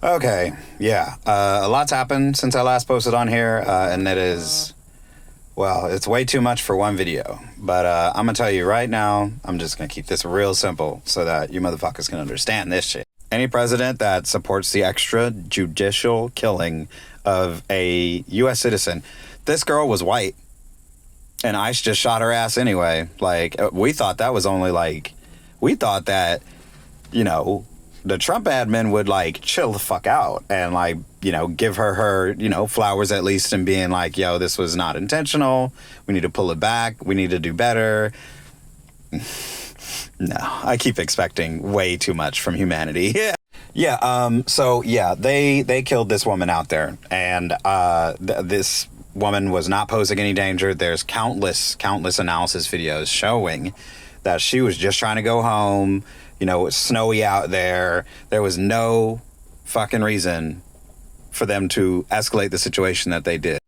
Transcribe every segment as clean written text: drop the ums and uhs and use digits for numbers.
Okay, yeah. A lot's happened since I last posted on here, and it is, well, it's way too much for one video. But I'm going to tell you right now, I'm just going to keep this real simple so that you motherfuckers can understand this shit. Any president that supports the extrajudicial killing of a U.S. citizen, this girl was white, and ICE just shot her ass anyway. Like, we thought that was only like, we thought that, you know, the Trump admin would like chill the fuck out and like, you know, give her, you know, flowers at least, and being like, yo, this was not intentional. We need to pull it back. We need to do better. No, I keep expecting way too much from humanity. So yeah, they killed this woman out there, and this woman was not posing any danger. There's countless analysis videos showing that she was just trying to go home. You know, it's snowy out there. There was no fucking reason for them to escalate the situation that they did.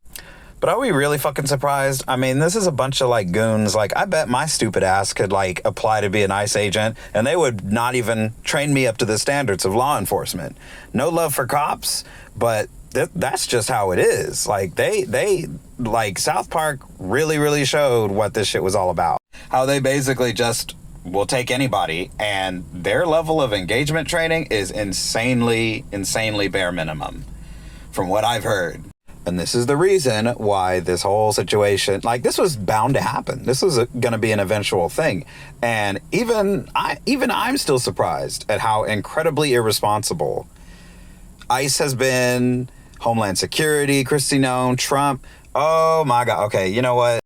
But are we really fucking surprised? I mean, this is a bunch of like goons. Like, I bet my stupid ass could like apply to be an ICE agent, and they would not even train me up to the standards of law enforcement. No love for cops, but that's just how it is. Like, they like, South Park really showed what this shit was all about. How they basically just will take anybody, and their level of engagement training is insanely bare minimum, from what I've heard. And this is the reason why this whole situation, like, this was bound to happen. This was going to be an eventual thing. And even I'm still surprised at how incredibly irresponsible ICE has been, Homeland Security, Kristi Noem, Trump. Oh my God. Okay, you know what?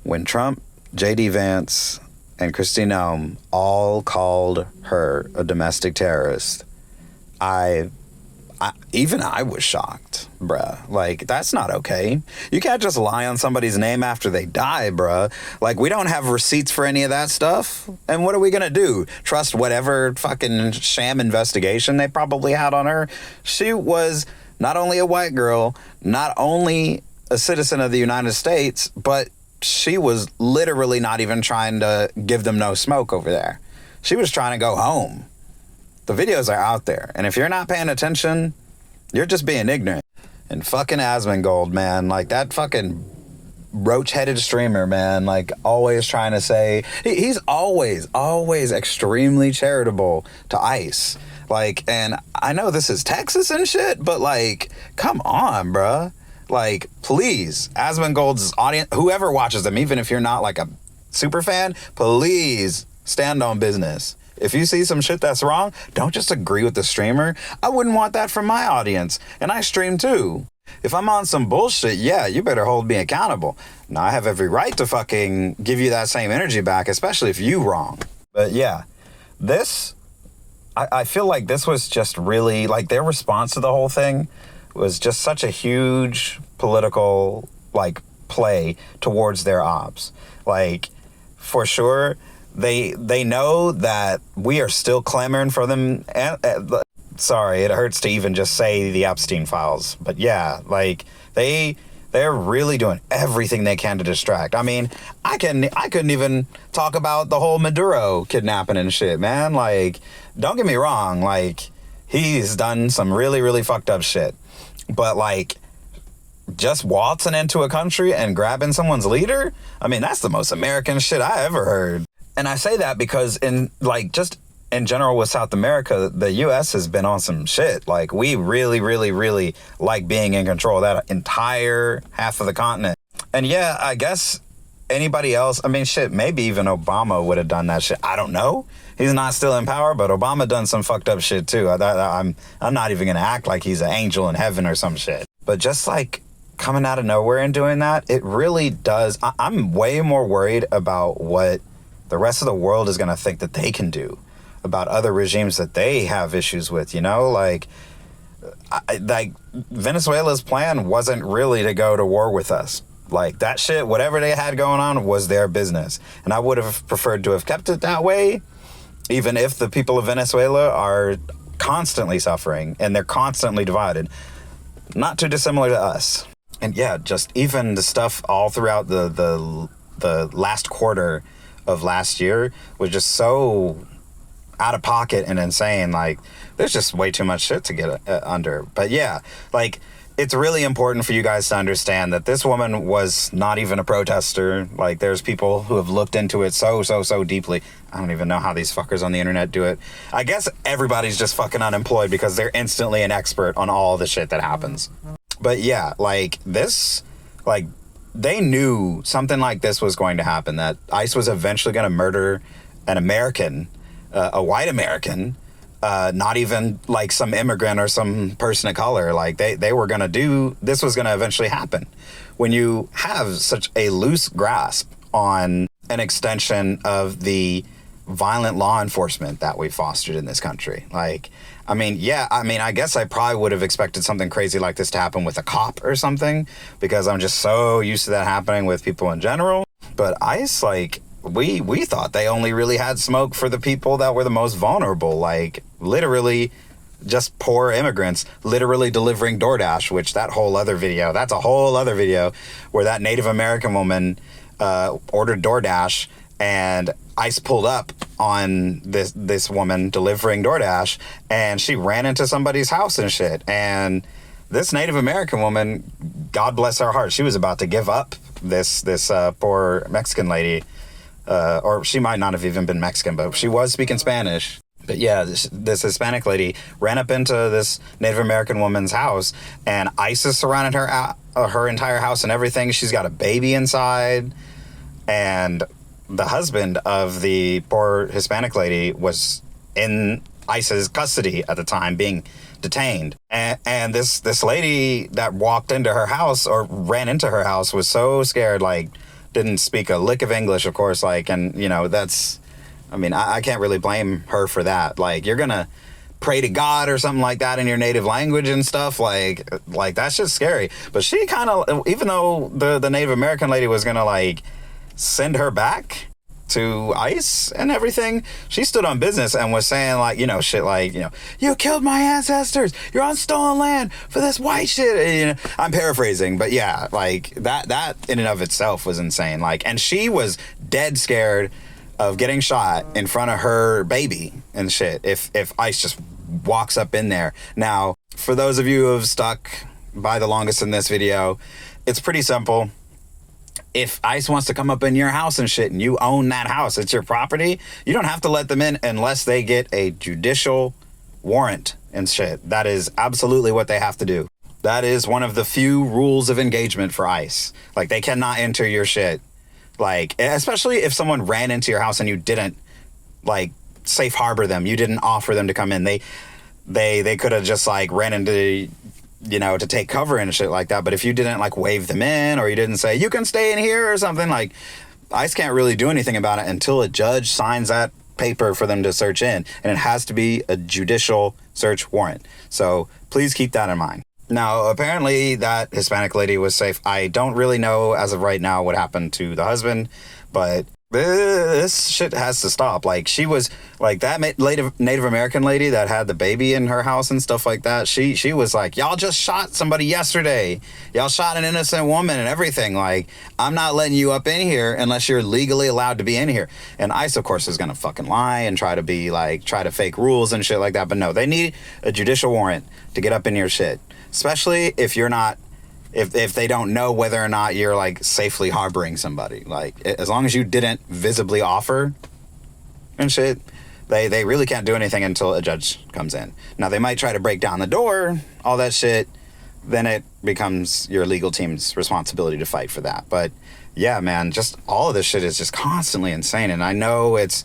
When Trump, J.D. Vance, and Kristi Noem all called her a domestic terrorist, even I was shocked, bruh. Like, that's not okay. You can't just lie on somebody's name after they die, bruh. Like, we don't have receipts for any of that stuff. And what are we gonna do? Trust whatever fucking sham investigation they probably had on her? She was not only a white girl, not only a citizen of the United States, but she was literally not even trying to give them no smoke over there. She was trying to go home. The videos are out there, and if you're not paying attention, you're just being ignorant. And fucking Asmongold, man, like, that fucking roach-headed streamer, man, like, always trying to say, he's always extremely charitable to ICE. Like, and I know this is Texas and shit, but like, come on, bruh. Like, please, Asmongold's audience, whoever watches them, even if you're not like a super fan, please stand on business. If you see some shit that's wrong, don't just agree with the streamer. I wouldn't want that from my audience. And I stream too. If I'm on some bullshit, yeah, you better hold me accountable. Now, I have every right to fucking give you that same energy back, especially if you wrong. But yeah, I feel like this was just really, like, their response to the whole thing was just such a huge political, like, play towards their ops. Like, for sure, they know that we are still clamoring for them. Sorry, it hurts to even just say the Epstein files. But yeah, like, they're really doing everything they can to distract. I mean, I couldn't even talk about the whole Maduro kidnapping and shit, man. Like, don't get me wrong, like, he's done some really fucked up shit. But, like, just waltzing into a country and grabbing someone's leader? I mean, that's the most American shit I ever heard. And I say that because just in general with South America, the U.S. has been on some shit. Like, we really like being in control of that entire half of the continent. And yeah, I guess anybody else, I mean, shit, maybe even Obama would have done that shit. I don't know. He's not still in power, but Obama done some fucked up shit too. I'm not even gonna act like he's an angel in heaven or some shit. But just like coming out of nowhere and doing that, it really does. I'm way more worried about what the rest of the world is gonna think that they can do about other regimes that they have issues with, you know? Like Venezuela's plan wasn't really to go to war with us. Like, that shit, whatever they had going on was their business. And I would have preferred to have kept it that way, even if the people of Venezuela are constantly suffering and they're constantly divided. Not too dissimilar to us. And yeah, just even the stuff all throughout the last quarter of last year was just so out of pocket and insane. Like, there's just way too much shit to get under. But yeah, like, it's really important for you guys to understand that this woman was not even a protester. Like, there's people who have looked into it so deeply. I don't even know how these fuckers on the internet do it. I guess everybody's just fucking unemployed because they're instantly an expert on all the shit that happens. But yeah, like, this, like, they knew something like this was going to happen, that ICE was eventually going to murder an American, a white American, not even like some immigrant or some person of color. Like, they were going to do, this was going to eventually happen. When you have such a loose grasp on an extension of the violent law enforcement that we fostered in this country. Like, I mean, I guess I probably would have expected something crazy like this to happen with a cop or something, because I'm just so used to that happening with people in general. But ICE, like, we thought they only really had smoke for the people that were the most vulnerable, like, literally just poor immigrants, literally delivering DoorDash, which that's a whole other video where that Native American woman ordered DoorDash, and ICE pulled up on this woman delivering DoorDash, and she ran into somebody's house and shit. And this Native American woman, God bless her heart, she was about to give up this poor Mexican lady, or she might not have even been Mexican, but she was speaking Spanish. But yeah, this Hispanic lady ran up into this Native American woman's house, and ISIS surrounded her entire house and everything. She's got a baby inside, and the husband of the poor Hispanic lady was in ICE's custody at the time, being detained. And this lady that walked into her house, or ran into her house, was so scared, like, didn't speak a lick of English, of course, like, and, you know, that's, I mean, I can't really blame her for that. Like, you're gonna pray to God or something like that in your native language and stuff, like that's just scary. But she kind of, even though the Native American lady was gonna, like, send her back to ICE and everything, she stood on business and was saying, like, you know, shit like, you know, you killed my ancestors, you're on stolen land for this white shit. You know, I'm paraphrasing, but yeah, like, that in and of itself was insane. Like, and she was dead scared of getting shot in front of her baby and shit if ICE just walks up in there. Now, for those of you who have stuck by the longest in this video, it's pretty simple. If ICE wants to come up in your house and shit, and you own that house, it's your property, you don't have to let them in unless they get a judicial warrant and shit. That is absolutely what they have to do. That is one of the few rules of engagement for ICE. Like, they cannot enter your shit. Like, especially if someone ran into your house and you didn't, like, safe harbor them. You didn't offer them to come in. They could have just, like, ran into, you know, to take cover and shit like that. But if you didn't, like, wave them in, or you didn't say, you can stay in here or something, like, ICE can't really do anything about it until a judge signs that paper for them to search in. And it has to be a judicial search warrant. So please keep that in mind. Now, apparently that Hispanic lady was safe. I don't really know as of right now what happened to the husband, but this shit has to stop. Like, she was, like, that Native American lady that had the baby in her house and stuff like that, she was like, y'all just shot somebody yesterday. Y'all shot an innocent woman and everything. Like, I'm not letting you up in here unless you're legally allowed to be in here. And ICE, of course, is gonna fucking lie and try to fake rules and shit like that. But no, they need a judicial warrant to get up in your shit. Especially if you're not, if they don't know whether or not you're, like, safely harboring somebody. Like, as long as you didn't visibly offer and shit, they really can't do anything until a judge comes in. Now, they might try to break down the door, all that shit, then it becomes your legal team's responsibility to fight for that. But yeah, man, just all of this shit is just constantly insane. And I know it's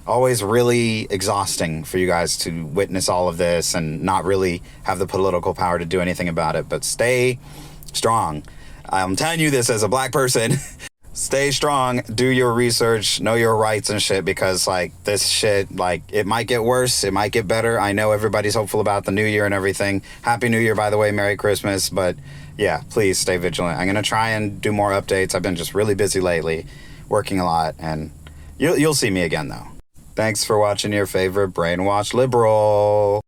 always really exhausting for you guys to witness all of this and not really have the political power to do anything about it. But stay strong. I'm telling you this as a black person. Stay strong, do your research, know your rights and shit, because, like, this shit, like, it might get worse, it might get better. I know everybody's hopeful about the new year and everything. Happy New Year, by the way. Merry Christmas. But yeah, please stay vigilant. I'm gonna try and do more updates. I've been just really busy lately, working a lot, and you'll see me again, though. Thanks for watching your favorite brainwashed liberal.